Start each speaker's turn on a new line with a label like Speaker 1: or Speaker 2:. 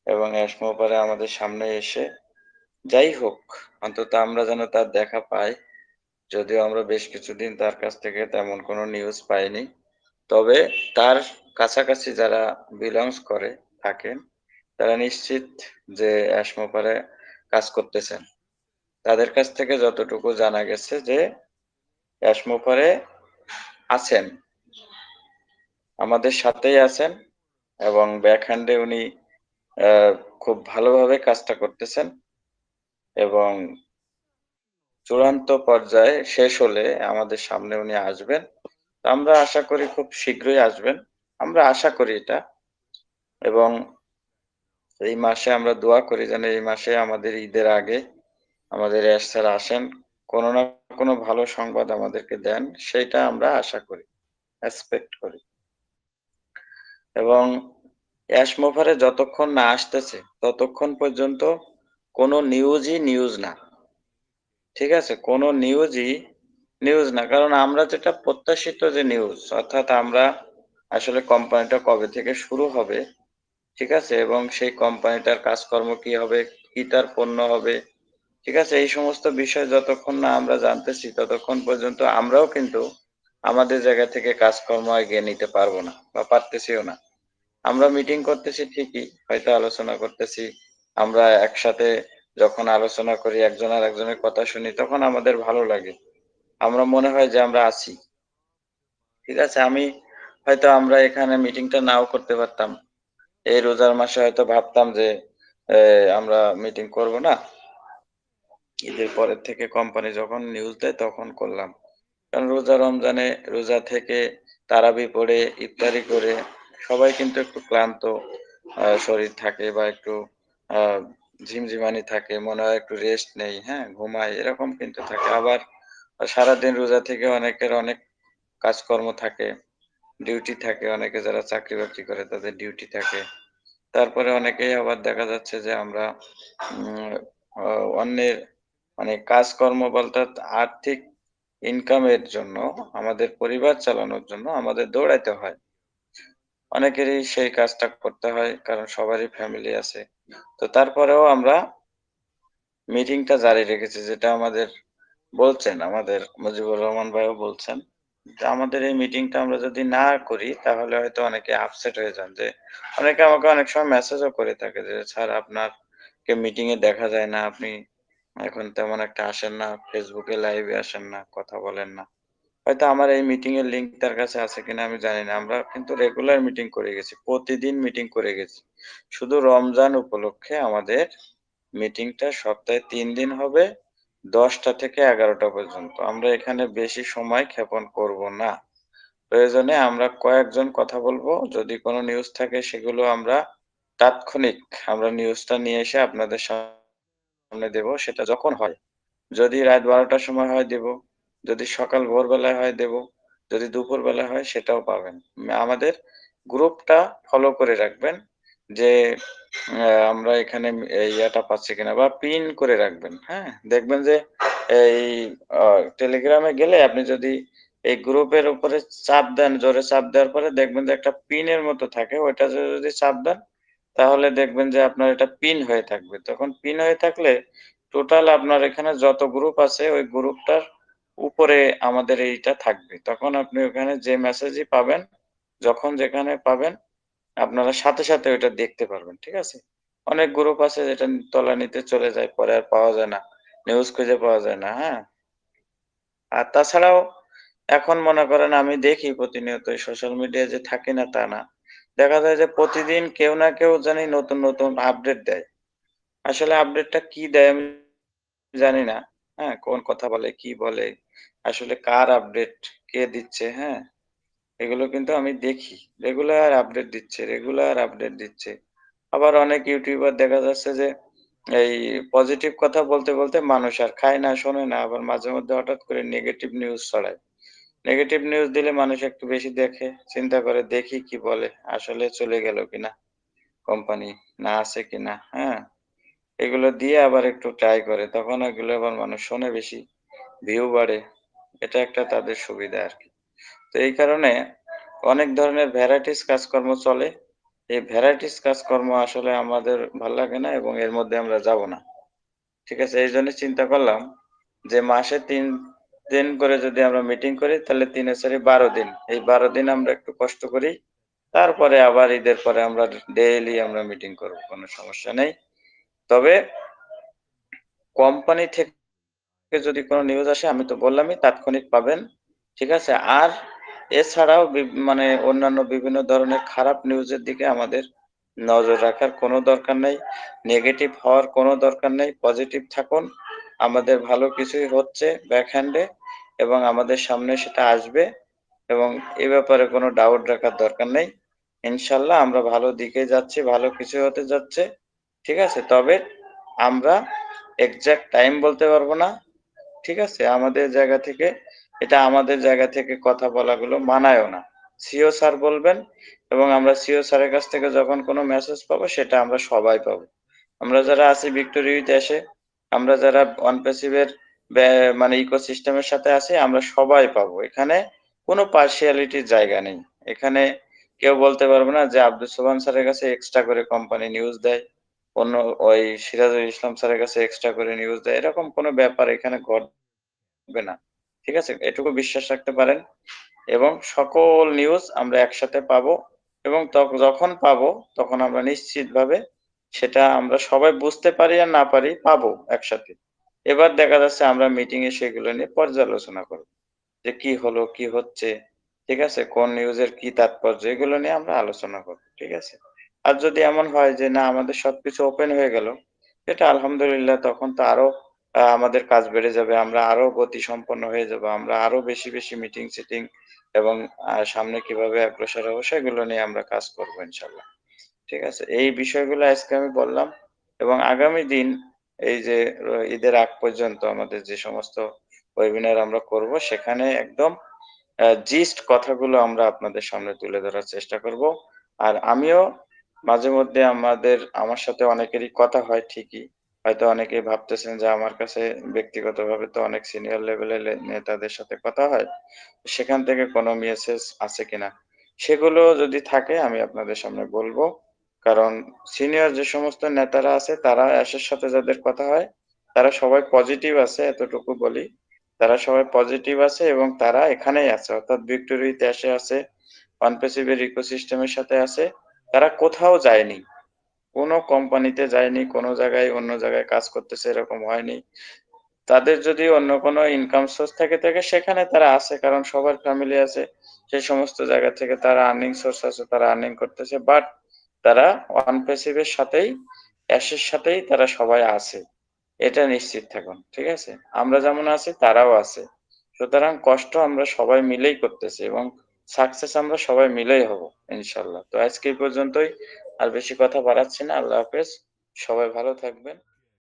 Speaker 1: এবং এসমো পরে আমাদের সামনে এসে যাই হোক, অন্তত আমরা যেন তার দেখা পাই। যদিও আমরা বেশ কিছুদিন তার কাছ থেকে তেমন কোনো নিউজ পাইনি। তবে তার কাছাকাছি যারা বিলংস করে থাকেন, তারা নিশ্চিত যে এসমোপারে কাজ করতেছেন। তাদের কাছ থেকে যতটুকু জানা গেছে যে এসমোপারে আছেন। আমাদের সাথেই আছেন এবং ব্যাকহ্যান্ডে উনি অ্যা খুব ভালোভাবে কাজটা করতেছেন এবং চূড়ান্ত পর্যায়ে শেষ হলে আমাদের সামনে উনি আসবেন। তো আমরা আশা করি খুব শীঘ্রই আসবেন। আমরা আশা করি এটা এবং এই মাসে আমরা দোয়া করি যেন এই মাসে আমাদের ঈদের আগে আমাদের ইয়াস স্যার আসেন। কোনো না কোনো ভালো সংবাদ আমাদেরকে দেন, সেইটা আমরা আশা করি, এক্সপেক্ট করি। এবং অ্যাশ মুভারে যতক্ষণ না আসতেছে, ততক্ষণ পর্যন্ত কোনো নিউজই নিউজ না। ঠিক আছে? কোনো নিউজই নিউজ না। কারণ আমরা যেটা প্রত্যাশিত যে নিউজ, অর্থাৎ আমরা আসলে কোম্পানিটা কবে থেকে শুরু হবে, ঠিক আছে? এবং সেই কোম্পানিটার কাজকর্ম কি হবে, কি তার পণ্য হবে, ঠিক আছে? এই সমস্ত বিষয় যতক্ষণ না আমরা জানতেছি, ততক্ষণ পর্যন্ত আমরাও কিন্তু আমাদের জায়গা থেকে কাজকর্ম এগিয়ে নিতে পারবো না বা পারতেছিও না। আমরা মিটিং করতেছি ঠিকই, হয়তো আলোচনা করতেছি। আমরা একসাথে যখন আলোচনা করি, একজন আরেকজনের কথা শুনি, তখন আমাদের ভালো লাগে। আমরা মনে হয় যে আমরা আছি। ঠিক আছে? হয়তো আমরা এখানে মিটিংটা নাও করতে পারতাম। এই রোজার মাসে হয়তো ভাবতাম যে এ আমরা মিটিং করব না। ঈদের পরের থেকে কোম্পানি যখন নিউজ দেয় তখন করলাম। কারণ রমজানে রোজা থেকে তারাবি পড়ে ইফতারি করে সবাই কিন্তু একটু ক্লান্ত শরীর থাকে বা একটু আ ঝিমঝিমানি থাকে। মনে হয় একটু রেস্ট নেই, হ্যাঁ? ঘুমাই এরকম কিন্তু থাকে। আবার সারাদিন রোজা থেকে অনেকের অনেক কাজকর্ম থাকে, ডিউটি থাকে। অনেকে যারা চাকরি-বাকরি করে তাদের ডিউটি থাকে। তারপরে অনেকেই আবার দেখা যাচ্ছে যে আমরা উম অ অন্যের মানে কাজকর্ম বলতে আর্থিক ইনকামের জন্য আমাদের পরিবার চালানোর জন্য আমাদের দৌড়াইতে হয়। অনেকেরই সেই কাজটা করতে হয় কারণ সবারই ফ্যামিলি আছে। তো তারপরেও আমরা মিটিংটা জারি রেখেছি যেটা আমাদের বলছেন আমাদের মুজিবুর রহমান ভাইও বলছেন যে আমাদের এই মিটিংটা আমরা যদি না করি তাহলে হয়তো অনেকে আপসেট হয়ে যান যে অনেকে আমাকে অনেক সময় মেসেজও করে থাকে যে স্যার আপনাকে মিটিং এ দেখা যায় না আপনি এখন তেমন একটা আসেন না ফেসবুকে লাইভে আসেন না কথা বলেন না হয়তো আমার এই মিটিং এর লিংক তার কাছে আছে কিনা আমি জানি না আমরা কিন্তু রেগুলার মিটিং করে গেছি প্রতিদিন মিটিং করে গেছি শুধু রমজান উপলক্ষে আমাদের মিটিংটা সপ্তাহে ৩ দিন হবে ১০টা থেকে ১১টা পর্যন্ত। আমরা এখানে বেশি সময় ক্ষেপণ করব না। প্রয়োজনে আমরা কয়েকজন কথা বলবো। যদি কোনো নিউজ থাকে সেগুলো আমরা তাৎক্ষণিক আমরা নিউজটা নিয়ে এসে আপনাদের সামনে দেব। সেটা যখন হয়। যদি রাত ১২টার সময় হয় দেব। যদি সকাল ভোরবেলায় হয় দেব। যদি দুপুরবেলা হয় সেটাও পাবেন। আমাদের গ্রুপটা ফলো করে রাখবেন যে আমরা এখানে ইয়াটা পাচ্ছি কিনা বা পিন করে রাখবেন। হ্যাঁ? দেখবেন যে এই আ টেলিগ্রামে গেলে আপনি যদি এই গ্রুপের উপরে চাপ দেন, জোরে চাপ দেওয়ার পরে দেখবেন যে একটা পিনের মতো থাকে। ওইটাতে যদি চাপ দেন তাহলে দেখবেন যে আপনার এটা পিন হয়ে থাকবে। তখন পিন হয়ে থাকলে টোটাল আপনার এখানে যত গ্রুপ আছে ওই গ্রুপটার উপরে আমাদের এইটা থাকবে। তখন আপনি ওখানে যে মেসেজই পাবেন, যখন যেখানে পাবেন আপনারা সাথে, সাথে ওইটা দেখতে পারবেন। ঠিক আছে? অনেক গ্রুপ আছে যেটা তলানিতে চলে যায়, পরে আর পাওয়া যায় না। নিউজ খুঁজে পাওয়া যায় না, হ্যাঁ? আর তাছাড়াও এখন মনে করেন আমি দেখি প্রতিনিয়তই সোশ্যাল মিডিয়ায় যে থাকি না তা না। দেখা যায় যে প্রতিদিন কেউ না কেউ জানি নতুন, নতুন আপডেট দেয়। আসলে আপডেটটা কি দেয় আমি জানি না। হ্যাঁ? কোন কথা বলে, কি বলে, আসলে কার আপডেট, কে দিচ্ছে, হ্যাঁ? এগুলো কিন্তু আমি দেখি। রেগুলার আপডেট দিচ্ছে। আবার অনেক ইউটিউবার দেখা যাচ্ছে যে এই পজিটিভ কথা বলতে, বলতে মানুষ আর খায় না, শোনে না। আবার মাঝে মধ্যে হঠাৎ করে নেগেটিভ নিউজ ছড়ায়। নেগেটিভ নিউজ দিলে মানুষ একটু বেশি দেখে, চিন্তা করে দেখি কি বলে। আসলে চলে গেল কিনা কোম্পানি, না আছে কিনা, হ্যাঁ? এগুলো দিয়ে আবার একটু ট্রাই করে। তখন এগুলো আবার মানুষ শোনে বেশি, ভিউ বাড়ে। এটা একটা তাদের সুবিধা আরকি। তো এই কারণে অনেক ধরনের ভ্যারাইটিস কাজকর্ম চলে এই ভ্যারাইটিস কাজকর্ম আসলে আমাদের ভাল লাগে না এবং এর মধ্যে আমরা যাব না। ঠিক আছে? এইজন্য চিন্তা করলাম যে মাসে ৩ দিন করে যদি আমরা মিটিং করি তাহলে ৩ এ ৪ ১২ দিন। এই ১২ দিন আমরা একটু কষ্ট করি। তারপরে আবার ঈদের পরে আমরা ডেইলি আমরা মিটিং করব। কোন সমস্যা নেই। তবে কোম্পানি থেকে যদি কোন নিউজ আসে আমি তো বললামই তাৎক্ষণিক পাবেন। ঠিক আছে? আর এছাড়াও মানে অন্যান্য বিভিন্ন ধরনের খারাপ নিউজের দিকে আমাদের নজর রাখার কোনো দরকার নেই। নেগেটিভ হওয়ার কোনো দরকার নেই। পজিটিভ থাকুন। আমাদের ভালো কিছুই হচ্ছে ব্যাকহ্যান্ডে এবং আমাদের সামনে সেটা আসবে এবং এ ব্যাপারে কোনো ডাউট রাখার দরকার নেই। ইনশাআল্লাহ আমরা ভালো দিকে যাচ্ছি, ভালো কিছু হতে যাচ্ছে। ঠিক আছে? তবে আমরা এক্সাক্ট টাইম বলতে পারব না। ঠিক আছে? এটা আমাদের জায়গা থেকে কথা বলাগুলো মানায়ও না। সিও স্যার বলবেন এবং আমরা সিও স্যারের কাছ থেকে যখন কোনো মেসেজ পাবো সেটা আমরা সবাই পাবো। আমরা যারা আছি ভিক্টোরি দেশে, আমরা যারা ওয়ান প্যাসিভের মানে ইকোসিস্টেমের সাথে আছি আমরা সবাই পাবো। এখানে কোনো পার্সিয়ালিটির জায়গা নেই। এখানে কেউ বলতে পারবে না যে আব্দুল সোবহান স্যারের কাছে এক্সট্রা করে কোম্পানি নিউজ দেয়। অন্য ওই সিরাজুল ইসলাম স্যারের কাছে এক্সট্রা করে নিউজ দেয়। এরকম কোনো ব্যাপার এখানে ঘটবে না। ঠিক আছে? এটুকু বিশ্বাস রাখতে পারেন এবং সকল নিউজ আমরা একসাথে পাবো এবং যখন পাবো তখন আমরা নিশ্চিতভাবে সেটা আমরা সবাই বুঝতে পারি আর না পারি পাবো একসাথে। এবার দেখা যাচ্ছে আমরা মিটিং এ সেগুলো নিয়ে পর্যালোচনা করব। যে কি হলো, কি হচ্ছে, ঠিক আছে? কোন নিউজের কি তাৎপর্য এগুলো নিয়ে আমরা আলোচনা করব। ঠিক আছে? আর যদি এমন হয় যে না আমাদের সবকিছু ওপেন হয়ে গেল, এটা আলহামদুলিল্লাহ তখন তো আরো আমাদের কাজ বেড়ে যাবে। আমরা আরো গতিসম্পন্ন হয়ে যাব। আমরা আরো বেশি মিটিং-সিটিং এবং সামনে কিভাবে অগ্রসর হবো সেগুলো নিয়ে আমরা কাজ করব ইনশাআল্লাহ। ঠিক আছে? এই বিষয়গুলো আজকে আমি বললাম এবং আগামী দিন এই যে ঈদের আগ পর্যন্ত আমাদের যে সমস্ত ওয়েবিনার আমরা করব সেখানে একদম জিস্ট কথাগুলো আমরা আপনাদের সামনে তুলে ধরার চেষ্টা করব। আর আমিও মাঝেমধ্যে আমার সাথে অনেকেরই কথা হয় ঠিকই। হয়তো অনেকেই ভাবতেছেন যে আমার কাছে ব্যক্তিগতভাবে তো অনেক সিনিয়র লেভেলের নেতাদের সাথে কথা হয়। সেখান থেকে কোনো মেসেজ আছে কিনা? সেগুলো যদি থাকে আমি আপনাদের সামনে বলব। কারণ সিনিয়র যে সমস্ত নেতারা আছে তারা এসের সাথে যাদের কথা হয়, তারা সবাই পজিটিভ আছে এতটুকু বলি। তারা সবাই পজিটিভ আছে এবং তারা এখানেই আছে। অর্থাৎ ভিক্টোরি দেশে আছে, অনপ্যাসিভের ইকোসিস্টেমের সাথে আছে। তারা কোথাও যায়নি। কোন কোম্পানিতে যায়নি, কোন জায়গায় অন্য জায়গায় কাজ করতেছে এরকম হয়নি। তাদের যদি অন্য কোনো ইনকাম সোর্স থেকে সেখানে তারা আছে। কারণ সবার ফ্যামিলি আছে। সেই সমস্ত জায়গা থেকে তারা আর্নিং সোর্স আছে, তারা আর্নিং করতেছে। বাট তারা ওয়ান প্যাসিভ এর সাথেই অ্যাশের সাথেই তারা সবাই আছে। এটা নিশ্চিত থাকুন। ঠিক আছে? আমরা যেমন আছি তারাও আছে। সুতরাং কষ্ট আমরা সবাই মিলেই করতেছি এবং সাকসেস আমরা সবাই মিলেই হব ইনশাআল্লাহ। তো আজকে এই পর্যন্তই। আর বেশি কথা বাড়াচ্ছি না। আল্লাহ হাফেজ। সবাই ভালো থাকবেন।